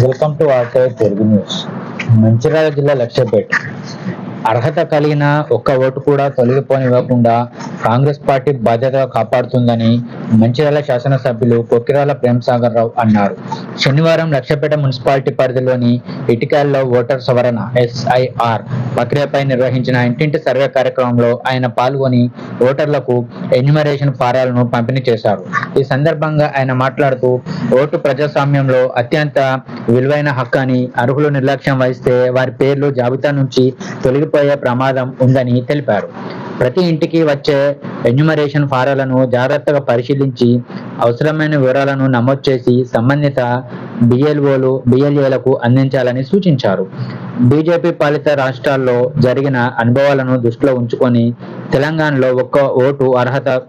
Welcome to RTI Telugu news. Mancherial జిల్లా లక్ష్యపేట అర్హత కలిగిన ఒక్క ఓటు కూడా తొలగిపోనివ్వకుండా కాంగ్రెస్ పార్టీ బాధ్యతగా కాపాడుతుందని మంచిర్యాల శాసనసభ్యులు కొక్కిరాల ప్రేమ్సాగర్ రావు అన్నారు. శనివారం లక్ష్యపేట మున్సిపాలిటీ పరిధిలోని ఇటికల్లో ఓటర్ సవరణ (SIR) ప్రక్రియపై నిర్వహించిన ఇంటింటి సర్వే కార్యక్రమంలో ఆయన పాల్గొని ఓటర్లకు ఎన్యూమరేషన్ ఫారాలను పంపిణీ చేశారు. ఈ సందర్భంగా ఆయన మాట్లాడుతూ, ఓటు ప్రజాస్వామ్యంలో అత్యంత విలువైన హక్కు అని, అర్హులు నిర్లక్ష్యం వహిస్తే వారి పేర్లు జాబితా నుంచి తొలగిపోయే ప్రమాదం ఉందని తెలిపారు. ప్రతి ఇంటికి వచ్చే ఎన్యూమరేషన్ ఫారాలను జాగ్రత్తగా పరిశీలించి అవసరమైన వివరాలను నమోదు చేసి సంబంధిత BLOలు, BLAలకు అందించాలని సూచించారు. బీజేపీ పాలిత రాష్ట్రాల్లో జరిగిన అనుభవాలను దృష్టిలో ఉంచుకొని తెలంగాణలో ఒక్క ఓటు అర్హత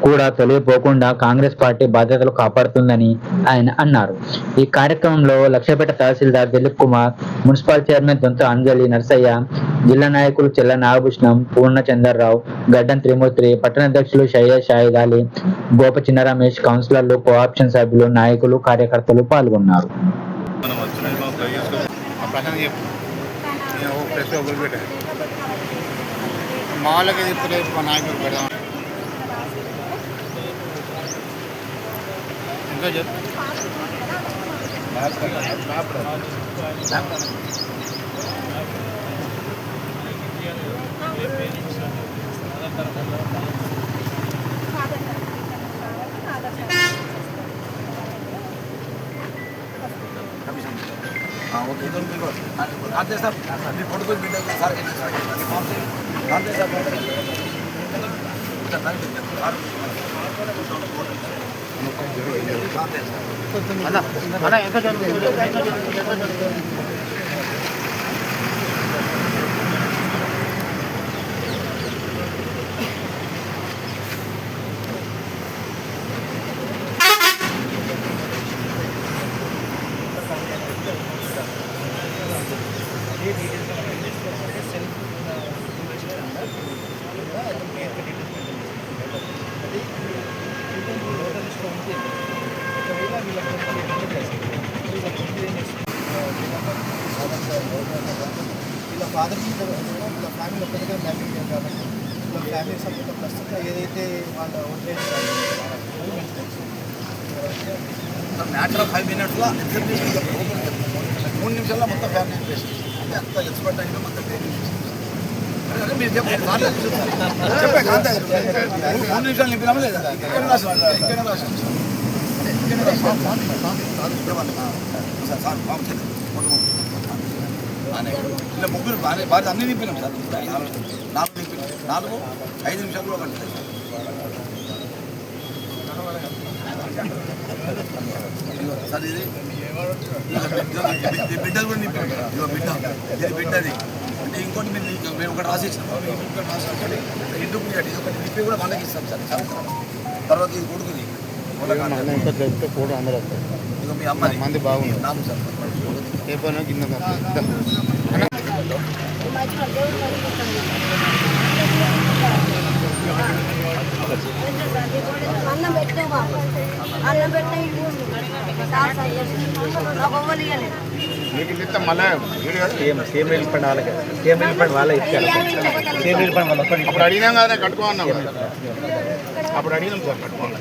కూడా తొలగిపోకుండా కాంగ్రెస్ పార్టీ బాధ్యతలు కాపాడుతుందని ఆయన అన్నారు. ఈ కార్యక్రమంలో లక్ష్యపేట తహసీల్దార్ దిలీప్ కుమార్, మున్సిపల్ చైర్మన్ దొంత అంజలి నర్సయ్య, జిల్లా నాయకులు చెల్ల నాగభూషణం, పూర్ణచంద్రరావు, గడ్డం త్రిమూర్తి, పట్టణాధ్యక్షులు షయ్యద్ షాహిద్ అలీ, గోప చిన్న రమేష్, కౌన్సిలర్లు, కోఆప్షన్ సభ్యులు, నాయకులు, కార్యకర్తలు పాల్గొన్నారు. వీళ్ళ ఫాదర్ వీళ్ళ ఫ్యామిలీ ఒక్కరిగా మ్యాపింగ్ చేయాలి కాబట్టి వీళ్ళ ఫ్యామిలీ సభ్యుల ప్రస్తుతం ఏదైతే వాళ్ళ ఓట్లేసి మ్యాటర్ ఆఫ్ 5 minutesలో 3 నిమిషాల్లో మొత్తం ఫ్యామిలీ ఇంట్రెస్ట్ అంటే అంత ఎక్స్పర్ట్ అయినా మొత్తం మీరు చెప్పాక 3 నిమిషాలు నింపినామా లేదా ఇక్కడ రాసాం సార్ ఇలా ముగ్గురు భార్య అన్నీ నింపినాం సార్. 4 నింపినాం, 5 నిమిషాల్లో పడుతుంది సార్. ఇది బిడ్డలు కూడా నింపాం. ఇదిగో బిడ్డ, ఇది బిడ్డది అంటే ఇంకోటి మేము ఒకటి రాసిచ్చినాం, ఇంకొకటి రాసినప్పుడు ఇంటికి ఇది ఒకటి నింపి కూడా వాళ్ళకి ఇస్తాం సార్. చదువుతాం తర్వాత ఇది కొడుకుది ఇక మీ అమ్మాయి మంది బాగుంది నాము సార్ ఏ పని కింద అన్నం పెట్టేవా అన్నం పెట్టే అప్పుడు అడిగినాం కదా కట్టుకోమన్నాం, అప్పుడు అడిగినాం సార్ కట్టుకోవాలి.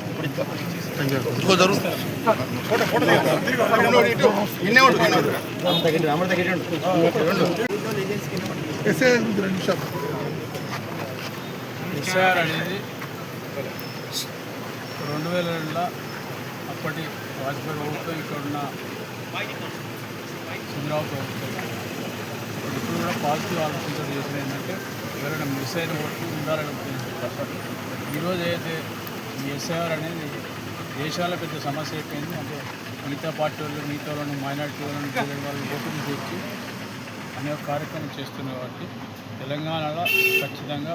ఎస్ఐఆర్ అనేది 2002లో అప్పటి వాజ్పేయి ప్రభుత్వం, ఇక్కడ ఉన్న చంద్రబాబు ప్రభుత్వం ఇప్పుడు కూడా పాజిటివ్ ఆలోచనతో చేసిన ఏంటంటే ఎవరైనా మిస్ అయిన ఓట్లు ఉండాలని ఉద్దేశించారు. ఈరోజు అయితే ఈ ఎస్ఐఆర్ అనేది దేశాల పెద్ద సమస్య అయిపోయింది. అంటే మిగతా పార్టీ వాళ్ళు, మిగతా వాళ్ళని, మైనార్టీ వాళ్ళని, వాళ్ళు ఓటును తెచ్చి అనేక కార్యక్రమం చేస్తున్నారు. కాబట్టి తెలంగాణలో ఖచ్చితంగా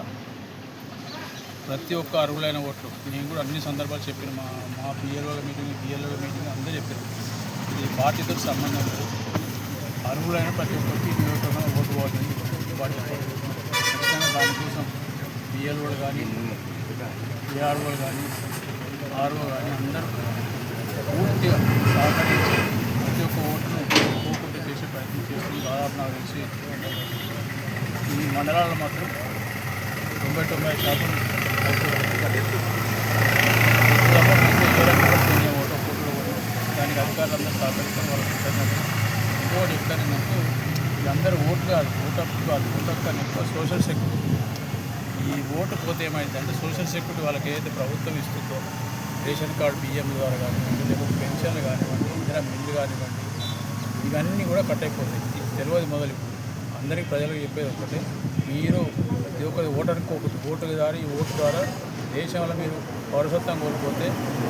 ప్రతి ఒక్క అర్హులైన ఓట్లు, నేను కూడా అన్ని సందర్భాలు చెప్పిన మా BLO మీటింగ్ అందరూ చెప్పారు. ఇది పార్టీతో సంబంధం లేదు, అర్హులైన ప్రతి ఒక్కరికి నియోజకవర్గంలో ఓటు పోవాలని పార్టీ ఖచ్చితంగా దానికోసం BLOలు కానీ, AROలు కానీ, RO కానీ అందరూ పూర్తిగా సహకరించి ప్రతి ఒక్క ఓటును మండలాల్లో మాత్రం 99% దానికి అధికారులందరూ సహకరిస్తారు. వాళ్ళ కృతజ్ఞతలు. ఇంకోటి చెప్తాను ఏంటంటే వీళ్ళందరూ ఓట్లు కాదు, ఓటప్పు కాదు, ఓటప్పు అని ఎక్కువ సోషల్ సెక్యూరిటీ. ఈ ఓటు పోతే ఏమైందంటే సోషల్ సెక్యూరిటీ వాళ్ళకి ఏదైతే ప్రభుత్వం ఇస్తుందో రేషన్ కార్డు బియ్యం ద్వారా కానివ్వండి, లేకపోతే పెన్షన్లు కానివ్వండి, ఇందిరా మిల్లు కానివ్వండి, ఇవన్నీ కూడా కట్ అయిపోతాయి. ఇది తెలియదు మొదలు. అందరికీ ప్రజలకు చెప్పేది ఒకటే, మీరు ప్రతి ఒక్కరి ఓటర్కి ఒకటి ఓటు ద్వారా, ఈ ఓటు ద్వారా దేశంలో మీరు పౌరసత్వం కోల్పోతే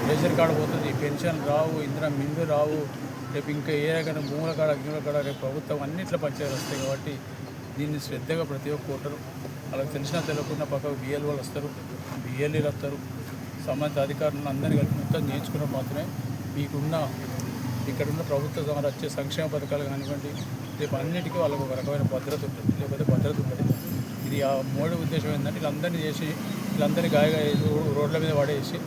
రేషన్ కార్డు పోతుంది, పెన్షన్ రావు, ఇందిరా మిల్లు రావు, రేపు ఇంకా ఏ రకమైన భూముల కాడ గిన్నెల కాడ రేపు ప్రభుత్వం అన్నింటిలో పంచాయతీలు వస్తాయి. కాబట్టి దీన్ని శ్రద్ధగా ప్రతి ఒక్క ఓటరు వాళ్ళకి తెలిసినా తెలియకుండా పక్కకు బిఎల్ వాళ్ళు వస్తారు, బిఎల్ఈలు వస్తారు, సంబంధిత అధికారులను అందరినీ కలిపి మొత్తం చేయించుకున్నప్పుడు మాత్రమే మీకున్న ఇక్కడున్న ప్రభుత్వ ద్వారా వచ్చే సంక్షేమ పథకాలు కానివ్వండి, రేపు అన్నిటికీ వాళ్ళకు ఒక రకమైన భద్రత ఉంటుంది, లేకపోతే భద్రత ఉంటుంది. ఇది ఆ మోడీ ఉద్దేశం ఏంటంటే వీళ్ళందరినీ చేసి వీళ్ళందరినీ గాయగా రోడ్ల మీద పడేసి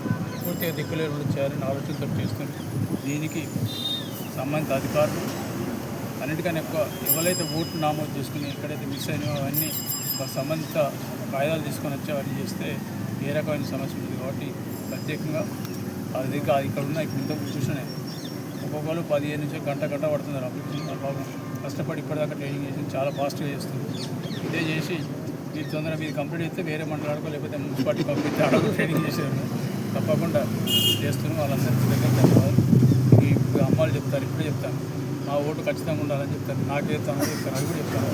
పూర్తిగా దిక్కులేని చేయాలని ఆలోచనతో చేస్తుంది. దీనికి సంబంధిత అధికారులు అన్నిటికన్నా ఎక్కువ ఎవరైతే ఓట్లు నామోదు చేసుకుని ఎక్కడైతే మిస్ అయినాయో అవన్నీ సంబంధిత కాయిదాలు తీసుకొని వచ్చి అవన్నీ చేస్తే ఏ రకమైన సమస్య ఉంటుంది. కాబట్టి ప్రత్యేకంగా అది ఇక్కడ ఉన్న ఇప్పుడు ఇంతకు చూసినాయి ఒక్కొక్కరు 15 నుంచి గంట పడుతున్నారు అప్లికేషన్. బాబు కష్టపడి ఇప్పటిదాకా ట్రైనింగ్ చేసి చాలా ఫాస్ట్గా చేస్తుంది. ఇదే చేసి మీరు తొందరగా మీరు కంప్లీట్ చేస్తే వేరే మండలాడుకో లేకపోతే మున్సిపాలిటీ కంప్లీట్ అడగ ట్రైనింగ్ చేసేవారు తప్పకుండా చేస్తున్నాం. వాళ్ళందరికీ దగ్గర ధన్యవాదాలు. ఇప్పుడు అమ్మాయిలు చెప్తారు, ఇప్పుడే చెప్తాను, నా ఓటు ఖచ్చితంగా ఉండాలని చెప్తాను, నాకేస్తానని చెప్తాను, అది కూడా చెప్తాను.